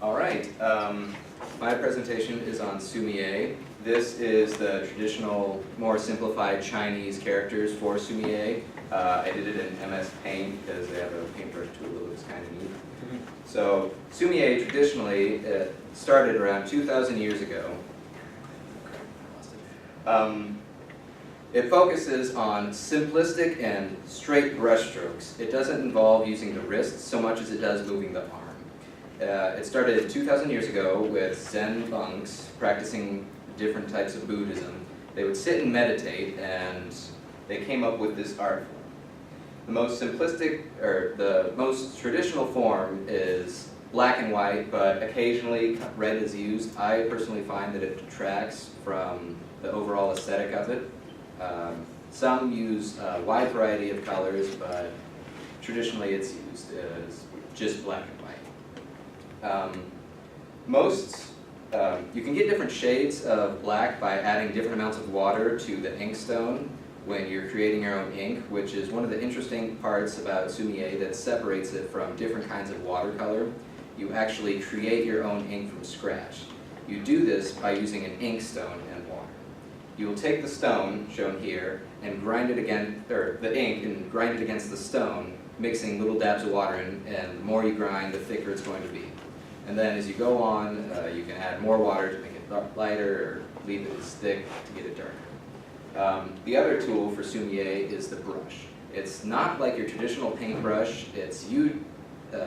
All right, my presentation is on Sumi-e. This is the traditional, more simplified Chinese characters for Sumi-e. I did it in MS Paint because they have a paintbrush tool that looks kind of neat. So Sumi-e traditionally started around 2,000 years ago. It focuses on simplistic and straight brush strokes. It doesn't involve using the wrist so much as it does moving the arm. It started 2,000 years ago with Zen monks practicing different types of Buddhism. They would sit and meditate, and they came up with this art form. The most simplistic, or the most traditional form is black and white, but occasionally red is used. I personally find that it detracts from the overall aesthetic of it. Some use a wide variety of colors, but traditionally it's used as just black and white. You can get different shades of black by adding different amounts of water to the inkstone when you're creating your own ink, which is one of the interesting parts about Sumi-e that separates it from different kinds of watercolor. You actually create your own ink from scratch. You do this by using an inkstone and water. You will take the stone, shown here, and grind it against, or the ink, and grind it against the stone, mixing little dabs of water in, and the more you grind, the thicker it's going to be. And then as you go on, you can add more water to make it lighter, or leave it as thick to get it darker. The other tool for Sumi-e is the brush. It's not like your traditional paintbrush.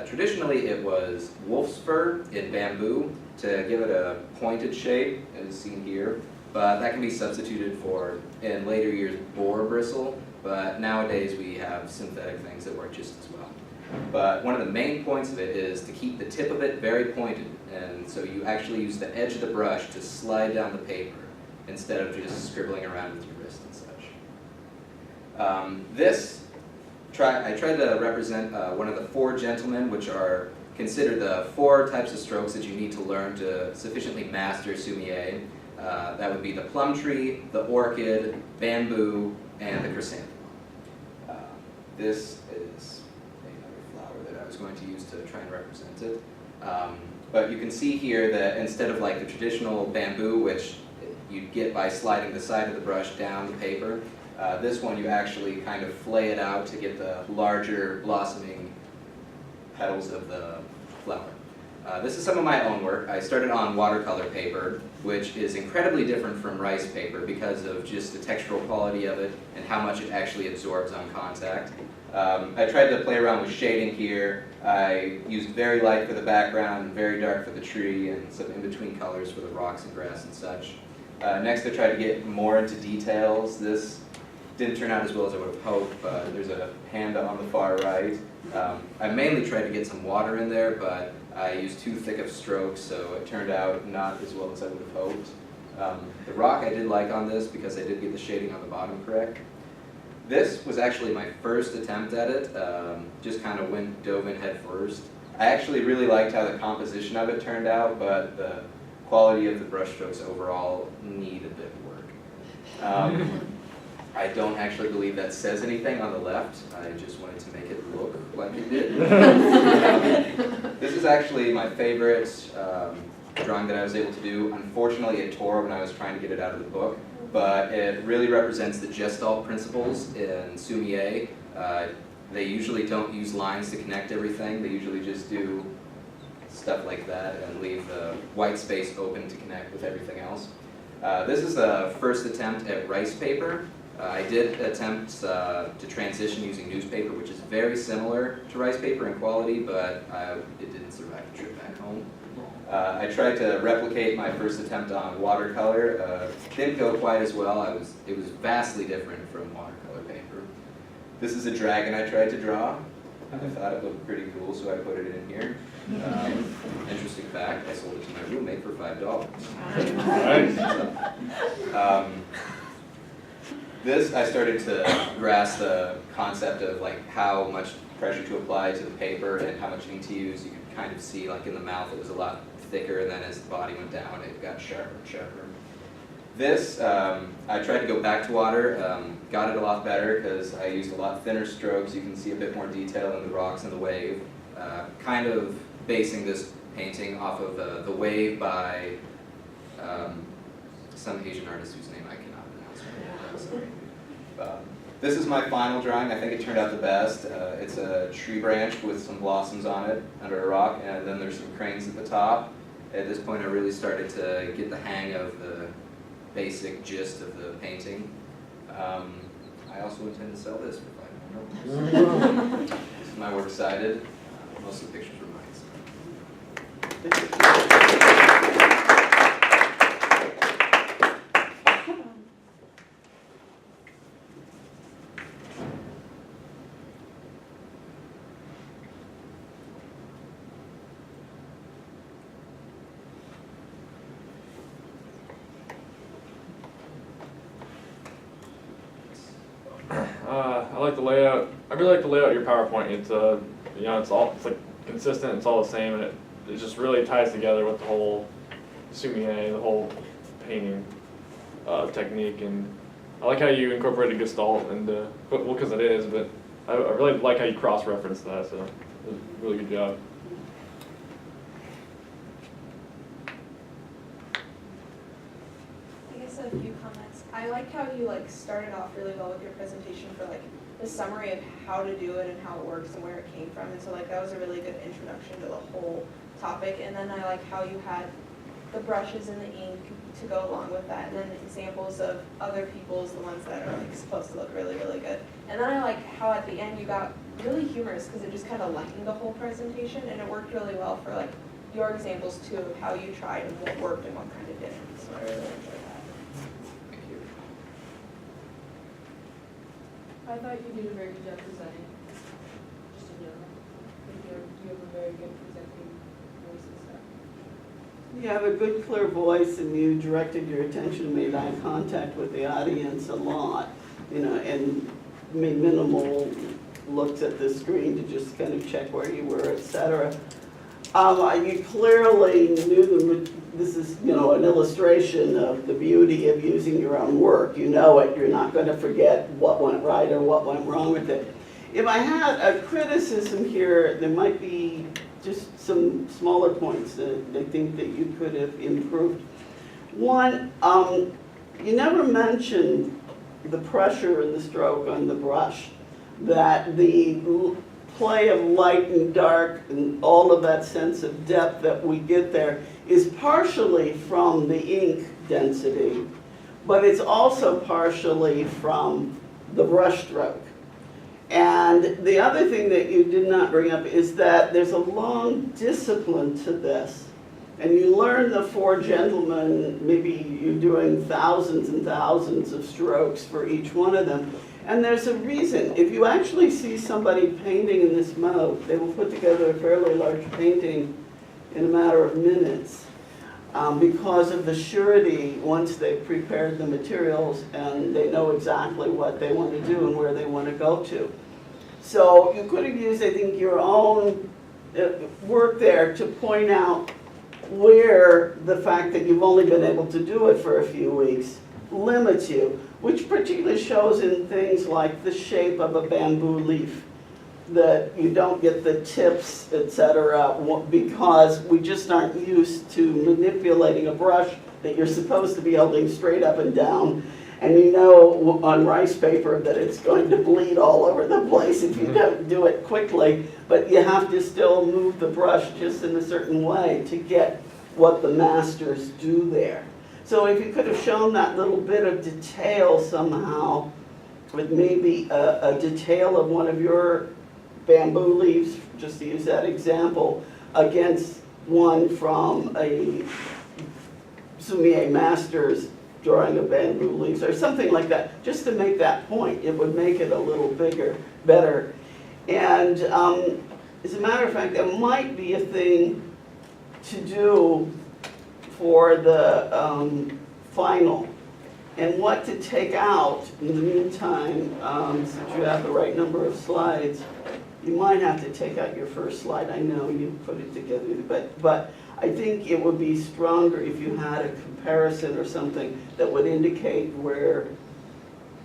Traditionally it was wolf's fur in bamboo to give it a pointed shape, as seen here. But that can be substituted for, in later years, boar bristle. But nowadays we have synthetic things that work just as well. But one of the main points of it is to keep the tip of it very pointed. And so you actually use the edge of the brush to slide down the paper instead of just scribbling around with your wrist and such. I tried to represent one of the four gentlemen, which are considered the four types of strokes that you need to learn to sufficiently master Sumi-e. That would be the plum tree, the orchid, bamboo, and the chrysanthemum. This is another flower that I was going to use to try and represent it. But you can see here that instead of like the traditional bamboo, which you'd get by sliding the side of the brush down the paper, this one you actually kind of flay it out to get the larger blossoming petals of the flower. This is some of my own work. I started on watercolor paper, which is incredibly different from rice paper because of just the textural quality of it and how much it actually absorbs on contact. I tried to play around with shading here. I used very light for the background, very dark for the tree, and some in-between colors for the rocks and grass and such. Next I tried to get more into details. This didn't turn out as well as I would have hoped, but there's a panda on the far right. I mainly tried to get some water in there, but I used too thick of strokes, so it turned out not as well as I would have hoped. The rock I did like on this because I did get the shading on the bottom correct. This was actually my first attempt at it, just kind of dove in head first. I actually really liked how the composition of it turned out, but the quality of the brush strokes overall need a bit of work. I don't actually believe that says anything on the left. I just wanted to make it look like it did. This is actually my favorite drawing that I was able to do. Unfortunately, it tore when I was trying to get it out of the book, but it really represents the Gestalt principles in Sumi-e. They usually don't use lines to connect everything. They usually just do stuff like that and leave the white space open to connect with everything else. This is the first attempt at rice paper. I did attempt to transition using newspaper, which is very similar to rice paper in quality, but it didn't survive the trip back home. I tried to replicate my first attempt on watercolor. Didn't go quite as well. It was vastly different from watercolor paper. This is a dragon I tried to draw. I thought it looked pretty cool, so I put it in here. Interesting fact, I sold it to my roommate for $5. This, I started to grasp the concept of like how much pressure to apply to the paper and how much ink to use. You could kind of see like in the mouth it was a lot thicker, and then as the body went down it got sharper and sharper. This, I tried to go back to water, got it a lot better because I used a lot thinner strokes. You can see a bit more detail in the rocks and the wave. Kind of basing this painting off of The Wave by some Asian artist whose name I cannot pronounce right now. I'm sorry. This is my final drawing. I think it turned out the best. It's a tree branch with some blossoms on it under a rock, and then there's some cranes at the top. At this point, I really started to get the hang of the basic gist of the painting. I also intend to sell this for $500. This is my works cited. Most of the pictures were mine. I like the layout. I really like the layout of your PowerPoint. It's you know, it's like consistent. It's all the same, and it just really ties together with the whole sumie, the whole painting technique. And I like how you incorporated Gestalt into, well, because it is, but I really like how you cross-reference that. So it was a really good job. I guess a few comments. I like how you started off really well with your presentation for the summary of how to do it and how it works and where it came from. And so that was a really good introduction to the whole topic. And then I like how you had the brushes and the ink to go along with that, and then examples of other people's, the ones that are supposed to look really, really good. And then I like how at the end you got really humorous because it just kind of lightened the whole presentation, and it worked really well for your examples too of how you tried and what worked and what kind of didn't. So I really enjoyed that. Thank you. I thought you did a very good job presenting, just in general. I think you have a very good presenting voice and stuff. You have a good, clear voice, and you directed your attention, made eye contact with the audience a lot, and made minimal looks at the screen to just kind of check where you were, etc. You clearly knew this is, an illustration of the beauty of using your own work. You know it. You're not going to forget what went right or what went wrong with it. If I had a criticism here, there might be just some smaller points that I think that you could have improved. One, you never mentioned the pressure and the stroke on the brush, that the play of light and dark and all of that sense of depth that we get there is partially from the ink density, but it's also partially from the brush stroke. And the other thing that you did not bring up is that there's a long discipline to this. And you learn the four gentlemen, maybe you're doing thousands and thousands of strokes for each one of them. And there's a reason. If you actually see somebody painting in this mode, they will put together a fairly large painting in a matter of minutes because of the surety once they've prepared the materials and they know exactly what they want to do and where they want to go to. So you could have used, I think, your own work there to point out where the fact that you've only been able to do it for a few weeks limits you, which particularly shows in things like the shape of a bamboo leaf, that you don't get the tips, etc., because we just aren't used to manipulating a brush that you're supposed to be holding straight up and down. And you know on rice paper that it's going to bleed all over the place if you don't do it quickly, but you have to still move the brush just in a certain way to get what the masters do there. So if you could have shown that little bit of detail somehow, with maybe a detail of one of your bamboo leaves, just to use that example, against one from a sumie master's drawing of bamboo leaves, or something like that, just to make that point. It would make it a little better. And as a matter of fact, there might be a thing to do for the final, and what to take out in the meantime, since you have the right number of slides. You might have to take out your first slide. I know you put it together, but I think it would be stronger if you had a comparison or something that would indicate where,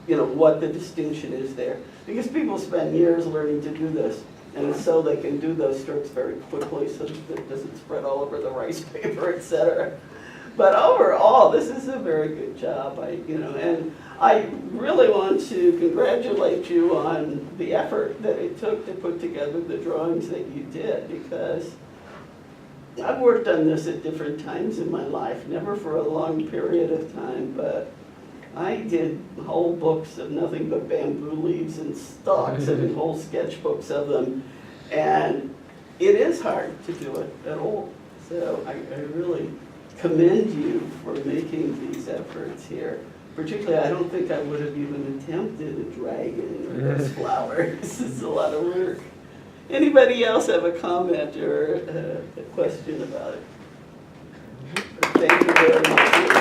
what the distinction is there. Because people spend years learning to do this, And so they can do those strokes very quickly so that it doesn't spread all over the rice paper, et cetera. But overall, this is a very good job, and I really want to congratulate you on the effort that it took to put together the drawings that you did, because I've worked on this at different times in my life, never for a long period of time, but I did whole books of nothing but bamboo leaves and stalks and whole sketchbooks of them, and it is hard to do it at all. So I really commend you for making these efforts here. Particularly, I don't think I would have even attempted a dragon or those flowers. This is a lot of work. Anybody else have a comment or a question about it? Thank you very much.